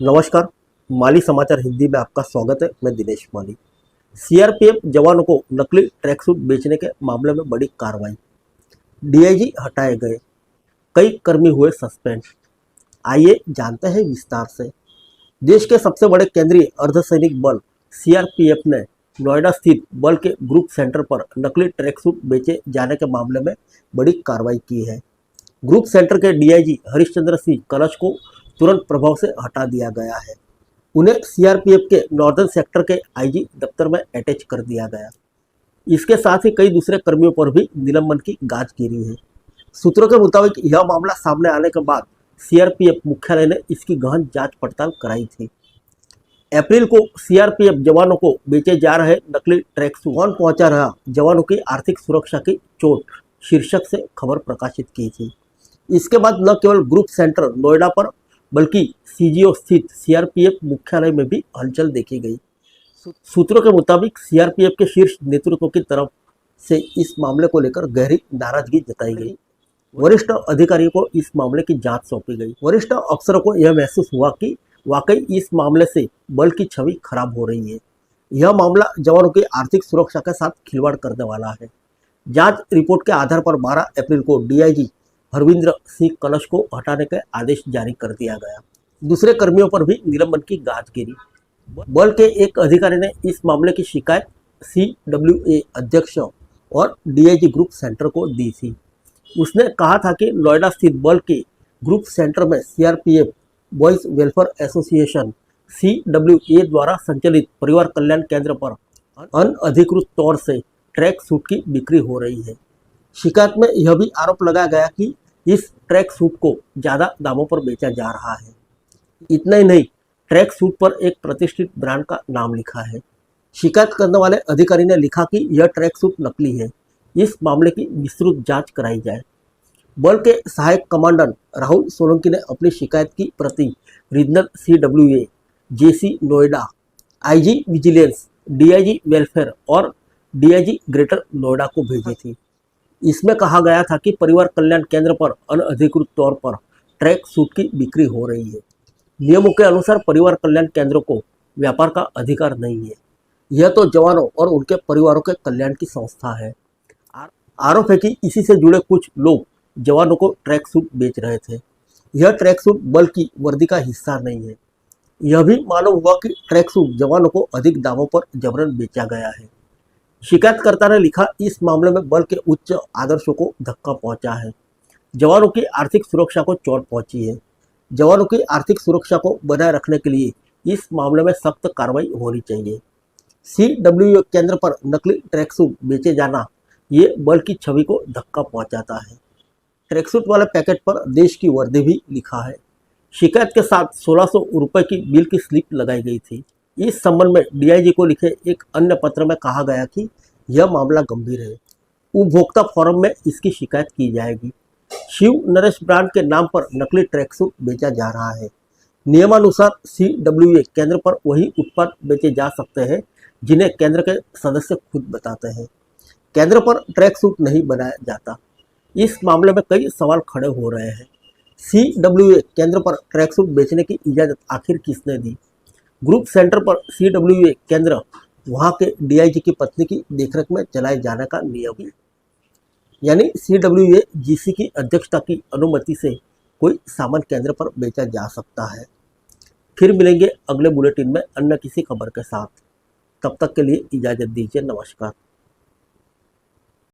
नमस्कार। माली समाचार हिंदी में आपका स्वागत है। मैं दिनेश माली। सीआरपीएफ जवानों को नकली ट्रैक सूट बेचने के मामले में बड़ी कार्रवाई, डीआईजी हटाए गए, कई कर्मी हुए सस्पेंड। आइए जानते हैं विस्तार से। देश के सबसे बड़े केंद्रीय अर्धसैनिक बल सीआरपीएफ ने नोएडा स्थित बल के ग्रुप सेंटर पर नकली ट्रैक सूट बेचे जाने के मामले में बड़ी कार्रवाई की है। ग्रुप सेंटर के डीआईजी हरिश्चंद्र सिंह कलश को तुरंत प्रभाव से हटा दिया गया है। उन्हें सीआरपीएफ के नॉर्दर्न सेक्टर के आईजी दफ्तर में अटैच कर दिया गया। इसके साथ ही कई दूसरे कर्मियों पर भी निलंबन की गाज गिरी है। सूत्रों के मुताबिक यह मामला सामने आने के बाद सीआरपीएफ मुख्यालय ने इसकी गहन जांच पड़ताल कराई थी। अप्रैल को सीआरपीएफ जवानों को बेचे जा रहे नकली ट्रैक सूट कौन पहुंचा रहा, जवानों की आर्थिक सुरक्षा की चोट शीर्षक से खबर प्रकाशित की थी। इसके बाद न केवल ग्रुप सेंटर नोएडा पर बल्कि सीजीओ स्थित सीआरपीएफ मुख्यालय में भी हलचल देखी गई। सूत्रों के मुताबिक सीआरपीएफ के शीर्ष नेतृत्व की तरफ से इस मामले को लेकर गहरी नाराजगी जताई गई। वरिष्ठ अधिकारियों को इस मामले की जांच सौंपी गई। वरिष्ठ अफसरों को यह महसूस हुआ कि वाकई इस मामले से बल की छवि खराब हो रही है। यह मामला जवानों की आर्थिक सुरक्षा के साथ खिलवाड़ करने वाला है। जांच रिपोर्ट के आधार पर 12 अप्रैल को डीआईजी हरविंद्र सिंह कलश को हटाने का आदेश जारी कर दिया गया। दूसरे कर्मियों पर भी निलंबन की गाज गिरी। बल के एक अधिकारी ने इस मामले की शिकायत सीडब्ल्यूए अध्यक्ष और डीआईजी ग्रुप सेंटर को दी थी। उसने कहा था कि नोएडा स्थित बल के ग्रुप सेंटर में CRPF boys welfare association CWA द्वारा संचालित परिवार कल्याण केंद्र पर अनधिकृत तौर से ट्रैक सूट की बिक्री हो रही है। शिकायत में यह भी आरोप लगाया गया कि इस ट्रैक सूट को ज़्यादा दामों पर बेचा जा रहा है। इतना ही नहीं, ट्रैक सूट पर एक प्रतिष्ठित ब्रांड का नाम लिखा है। शिकायत करने वाले अधिकारी ने लिखा कि यह ट्रैक सूट नकली है। इस मामले की विस्तृत जांच कराई जाए। बल के सहायक कमांडेंट राहुल सोलंकी ने अपनी शिकायत की प्रति regional CWA, JC Noida, IG vigilance, DIG welfare और डीआईजी ग्रेटर नोएडा को भेजी थी। इसमें कहा गया था कि परिवार कल्याण केंद्र पर अनधिकृत तौर पर ट्रैक सूट की बिक्री हो रही है। नियमों के अनुसार परिवार कल्याण केंद्रों को व्यापार का अधिकार नहीं है। यह तो जवानों और उनके परिवारों के कल्याण की संस्था है। आरोप है कि इसी से जुड़े कुछ लोग जवानों को ट्रैक सूट बेच रहे थे। यह ट्रैक सूट बल की वर्दी का हिस्सा नहीं है। यह भी मालूम हुआ कि ट्रैक सूट जवानों को अधिक दामों पर जबरन बेचा गया है। शिकायतकर्ता ने लिखा, इस मामले में बल के उच्च आदर्शों को धक्का पहुंचा है। जवानों की आर्थिक सुरक्षा को चोट पहुंची है। जवानों की आर्थिक सुरक्षा को बनाए रखने के लिए इस मामले में सख्त कार्रवाई होनी चाहिए। सीडब्ल्यूए केंद्र पर नकली ट्रैक सूट बेचे जाना ये बल की छवि को धक्का पहुंचाता है। ट्रैक सूट वाले पैकेट पर देश की वर्दी भी लिखा है। शिकायत के साथ 1600 रुपये की बिल की स्लिप लगाई गई थी। इस संबंध में डीआईजी को लिखे एक अन्य पत्र में कहा गया कि यह मामला गंभीर है। उपभोक्ता फोरम में इसकी शिकायत की जाएगी। शिव नरेश ब्रांड के नाम पर नकली ट्रैक सूट बेचा जा रहा है। नियमानुसार सीडब्ल्यूए केंद्र पर वही उत्पाद बेचे जा सकते हैं जिन्हें केंद्र के सदस्य खुद बताते हैं। केंद्र पर ट्रैक सूट नहीं बनाया जाता। इस मामले में कई सवाल खड़े हो रहे हैं। सीडब्ल्यूए केंद्र पर ट्रैक सूट बेचने की इजाज़त आखिर किसने दी? ग्रुप सेंटर पर सीडब्ल्यूए केंद्र वहां के डीआईजी की पत्नी की देखरेख में चलाए जाने का नियम है। यानी सीडब्ल्यूए जीसी की अध्यक्षता की अनुमति से कोई सामान केंद्र पर बेचा जा सकता है। फिर मिलेंगे अगले बुलेटिन में अन्य किसी खबर के साथ। तब तक के लिए इजाज़त दीजिए। नमस्कार।